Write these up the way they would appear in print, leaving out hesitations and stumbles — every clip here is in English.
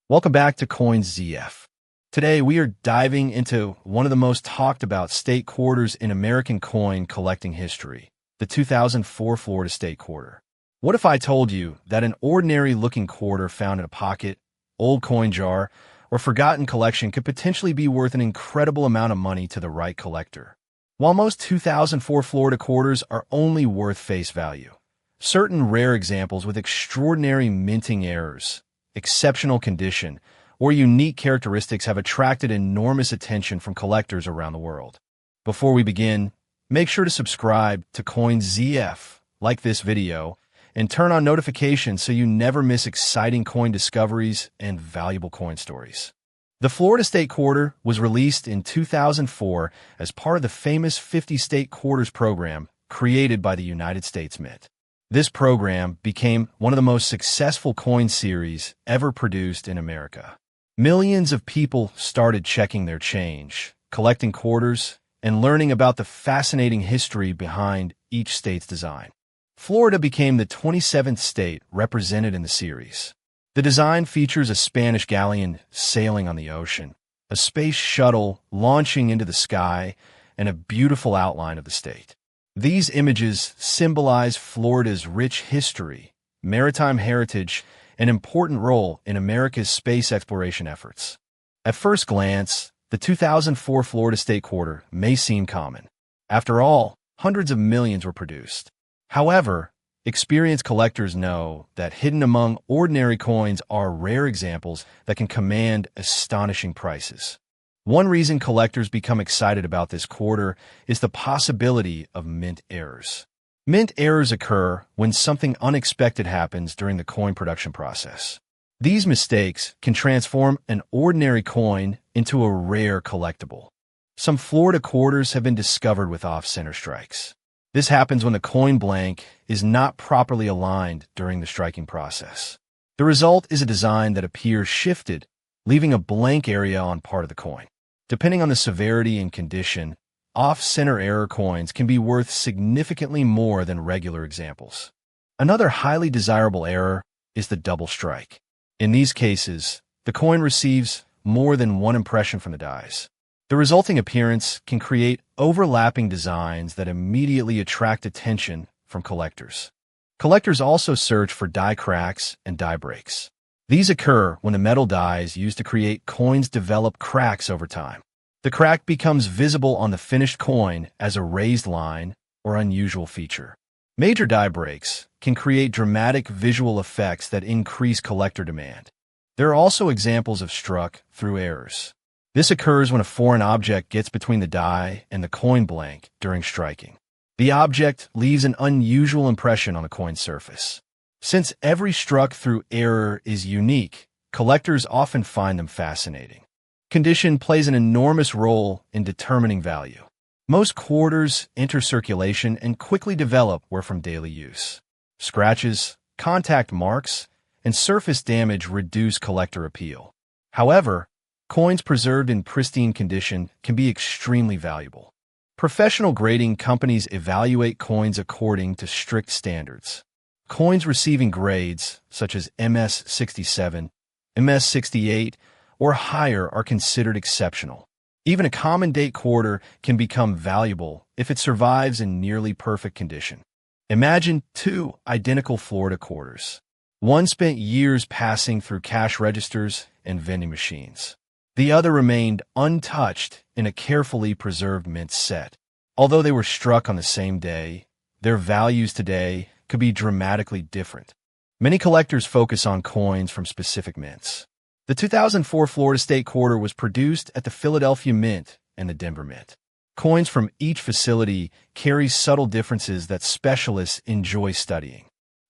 Welcome back to Coins ZF. Today we are diving into one of the most talked about state quarters in American coin collecting history, the 2004 Florida State Quarter. What if I told you that an ordinary looking quarter found in a pocket, old coin jar, or forgotten collection could potentially be worth an incredible amount of money to the right collector? While most 2004 Florida quarters are only worth face value, certain rare examples with extraordinary minting errors, exceptional condition, or unique characteristics have attracted enormous attention from collectors around the world. Before we begin, make sure to subscribe to Coins ZF, like this video, and turn on notifications so you never miss exciting coin discoveries and valuable coin stories. The Florida State Quarter was released in 2004 as part of the famous 50 State Quarters program created by the United States Mint. This program became one of the most successful coin series ever produced in America. Millions of people started checking their change, collecting quarters, and learning about the fascinating history behind each state's design. Florida became the 27th state represented in the series. The design features a Spanish galleon sailing on the ocean, a space shuttle launching into the sky, and a beautiful outline of the state. These images symbolize Florida's rich history, maritime heritage, and important role in America's space exploration efforts. At first glance, the 2004 Florida State Quarter may seem common. After all, hundreds of millions were produced. However, experienced collectors know that hidden among ordinary coins are rare examples that can command astonishing prices. One reason collectors become excited about this quarter is the possibility of mint errors. Mint errors occur when something unexpected happens during the coin production process. These mistakes can transform an ordinary coin into a rare collectible. Some Florida quarters have been discovered with off-center strikes. This happens when the coin blank is not properly aligned during the striking process. The result is a design that appears shifted, leaving a blank area on part of the coin. Depending on the severity and condition, off-center error coins can be worth significantly more than regular examples. Another highly desirable error is the double strike. In these cases, the coin receives more than one impression from the dies. The resulting appearance can create overlapping designs that immediately attract attention from collectors. Collectors also search for die cracks and die breaks. These occur when the metal dies used to create coins develop cracks over time. The crack becomes visible on the finished coin as a raised line or unusual feature. Major die breaks can create dramatic visual effects that increase collector demand. There are also examples of struck-through errors. This occurs when a foreign object gets between the die and the coin blank during striking. The object leaves an unusual impression on the coin's surface. Since every struck-through error is unique, collectors often find them fascinating. Condition plays an enormous role in determining value. Most quarters enter circulation and quickly develop where from daily use. Scratches, contact marks, and surface damage reduce collector appeal. However, coins preserved in pristine condition can be extremely valuable. Professional grading companies evaluate coins according to strict standards. Coins receiving grades such as MS-67, MS-68, or higher are considered exceptional. Even a common date quarter can become valuable if it survives in nearly perfect condition. Imagine two identical Florida quarters. One spent years passing through cash registers and vending machines. The other remained untouched in a carefully preserved mint set. Although they were struck on the same day, their values today could be dramatically different. Many collectors focus on coins from specific mints. The 2004 Florida State Quarter was produced at the Philadelphia Mint and the Denver Mint. Coins from each facility carry subtle differences that specialists enjoy studying.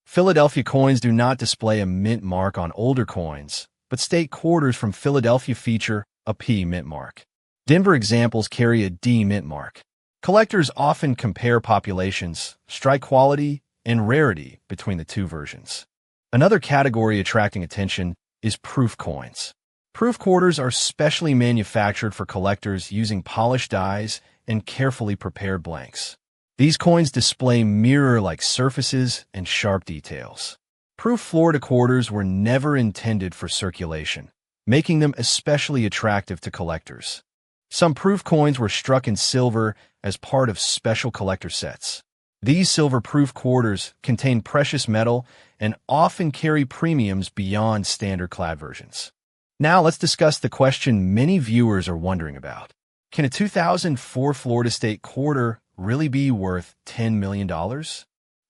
Philadelphia coins do not display a mint mark on older coins, but state quarters from Philadelphia feature a P mint mark. Denver examples carry a D mint mark. Collectors often compare populations, strike quality, and rarity between the two versions. Another category attracting attention is proof coins. Proof quarters are specially manufactured for collectors using polished dies and carefully prepared blanks. These coins display mirror-like surfaces and sharp details. Proof Florida quarters were never intended for circulation. making them especially attractive to collectors. Some proof coins were struck in silver as part of special collector sets. These silver-proof quarters contain precious metal and often carry premiums beyond standard clad versions. Now let's discuss the question many viewers are wondering about. Can a 2004 Florida State quarter really be worth $10 million?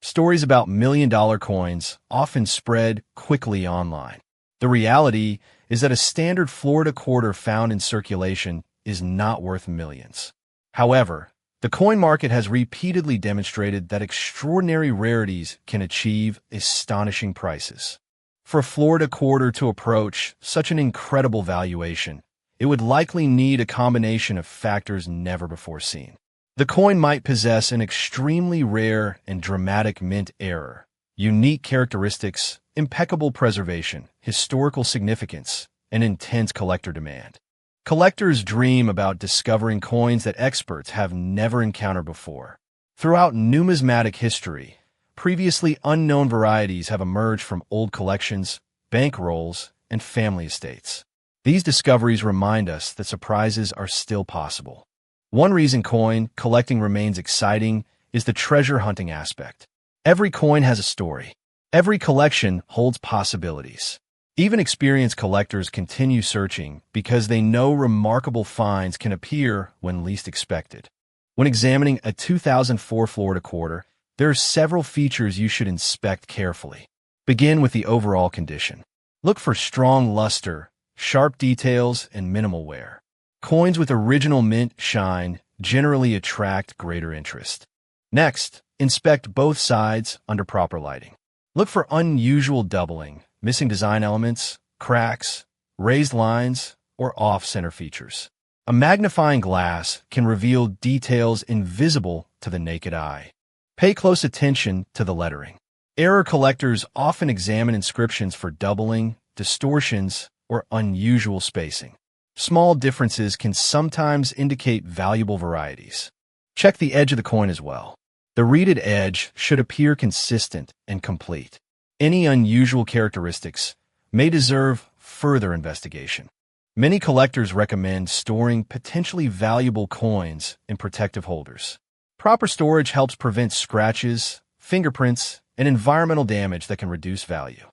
Stories about million-dollar coins often spread quickly online. The reality is that a standard Florida quarter found in circulation is not worth millions. However, the coin market has repeatedly demonstrated that extraordinary rarities can achieve astonishing prices. For a Florida quarter to approach such an incredible valuation, it would likely need a combination of factors never before seen. The coin might possess an extremely rare and dramatic mint error, unique characteristics, impeccable preservation, historical significance, and intense collector demand. Collectors dream about discovering coins that experts have never encountered before. Throughout numismatic history, previously unknown varieties have emerged from old collections, bankrolls, and family estates. These discoveries remind us that surprises are still possible. One reason coin collecting remains exciting is the treasure hunting aspect. Every coin has a story. Every collection holds possibilities. Even experienced collectors continue searching because they know remarkable finds can appear when least expected. When examining a 2004 Florida quarter, there are several features you should inspect carefully. Begin with the overall condition. Look for strong luster, sharp details, and minimal wear. Coins with original mint shine generally attract greater interest. Next, inspect both sides under proper lighting. Look for unusual doubling, missing design elements, cracks, raised lines, or off-center features. A magnifying glass can reveal details invisible to the naked eye. Pay close attention to the lettering. Error collectors often examine inscriptions for doubling, distortions, or unusual spacing. Small differences can sometimes indicate valuable varieties. Check the edge of the coin as well. The reeded edge should appear consistent and complete. Any unusual characteristics may deserve further investigation. Many collectors recommend storing potentially valuable coins in protective holders. Proper storage helps prevent scratches, fingerprints, and environmental damage that can reduce value.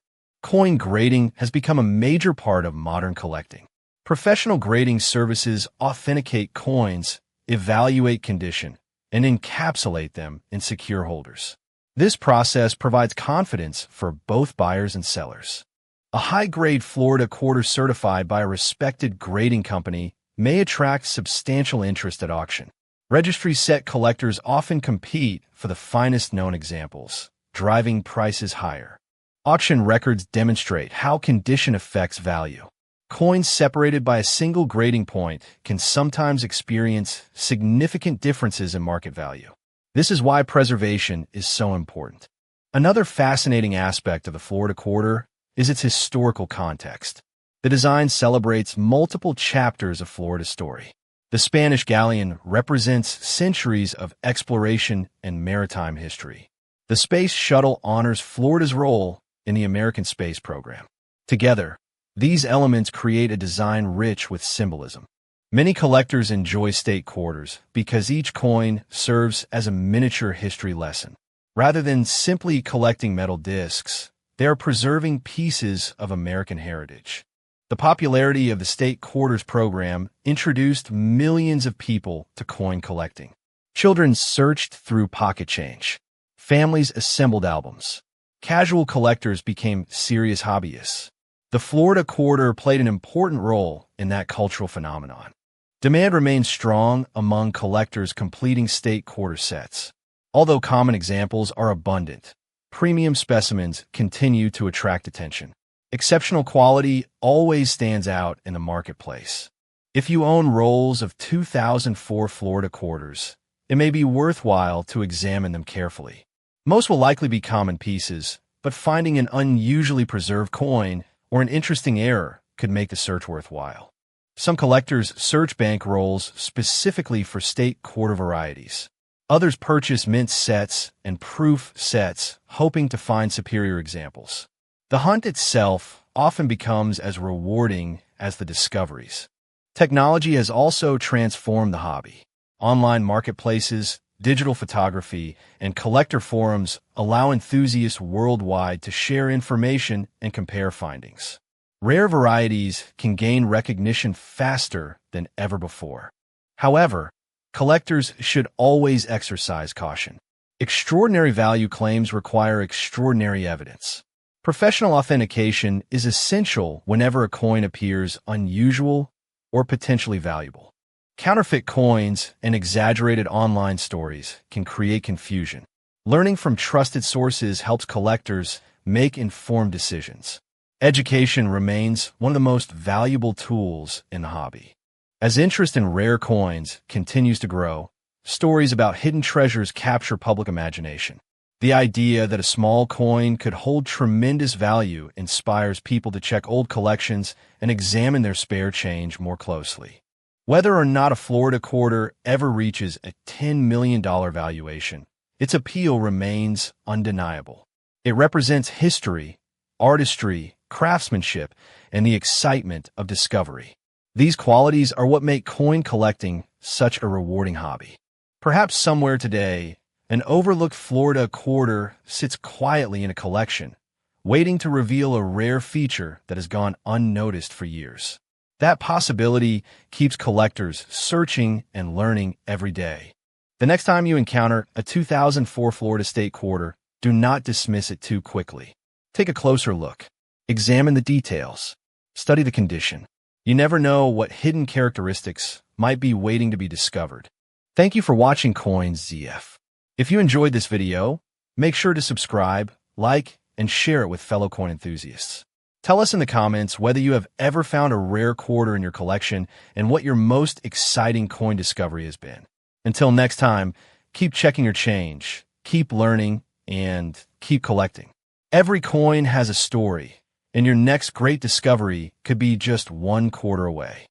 Coin grading has become a major part of modern collecting. Professional grading services authenticate coins, evaluate condition, and encapsulate them in secure holders. This process provides confidence for both buyers and sellers. A high-grade Florida quarter certified by a respected grading company may attract substantial interest at auction. Registry set collectors often compete for the finest known examples, driving prices higher. Auction records demonstrate how condition affects value. Coins separated by a single grading point can sometimes experience significant differences in market value. This is why preservation is so important. Another fascinating aspect of the Florida quarter is its historical context. The design celebrates multiple chapters of Florida's story. The Spanish galleon represents centuries of exploration and maritime history. The space shuttle honors Florida's role in the American space program. Together, these elements create a design rich with symbolism. Many collectors enjoy state quarters because each coin serves as a miniature history lesson. Rather than simply collecting metal discs, they are preserving pieces of American heritage. The popularity of the state quarters program introduced millions of people to coin collecting. Children searched through pocket change. Families assembled albums. Casual collectors became serious hobbyists. The Florida quarter played an important role in that cultural phenomenon. Demand remains strong among collectors completing state quarter sets. Although common examples are abundant, premium specimens continue to attract attention. Exceptional quality always stands out in the marketplace. If you own rolls of 2004 Florida quarters, it may be worthwhile to examine them carefully. Most will likely be common pieces, but finding an unusually preserved coin or an interesting error could make the search worthwhile. Some collectors search bank rolls specifically for state quarter varieties. Others purchase mint sets and proof sets, hoping to find superior examples. The hunt itself often becomes as rewarding as the discoveries. Technology has also transformed the hobby. Online marketplaces, digital photography, and collector forums allow enthusiasts worldwide to share information and compare findings. Rare varieties can gain recognition faster than ever before. However, collectors should always exercise caution. Extraordinary value claims require extraordinary evidence. Professional authentication is essential whenever a coin appears unusual or potentially valuable. Counterfeit coins and exaggerated online stories can create confusion. Learning from trusted sources helps collectors make informed decisions. Education remains one of the most valuable tools in the hobby. As interest in rare coins continues to grow, stories about hidden treasures capture public imagination. The idea that a small coin could hold tremendous value inspires people to check old collections and examine their spare change more closely. Whether or not a Florida quarter ever reaches a $10 million valuation, its appeal remains undeniable. It represents history, artistry, craftsmanship, and the excitement of discovery. These qualities are what make coin collecting such a rewarding hobby. Perhaps somewhere today, an overlooked Florida quarter sits quietly in a collection, waiting to reveal a rare feature that has gone unnoticed for years. That possibility keeps collectors searching and learning every day. The next time you encounter a 2004 Florida State quarter, do not dismiss it too quickly. Take a closer look. Examine the details. Study the condition. You never know what hidden characteristics might be waiting to be discovered. Thank you for watching Coins ZF. If you enjoyed this video, make sure to subscribe, like, and share it with fellow coin enthusiasts. Tell us in the comments whether you have ever found a rare quarter in your collection and what your most exciting coin discovery has been. Until next time, keep checking your change, keep learning, and keep collecting. Every coin has a story, and your next great discovery could be just one quarter away.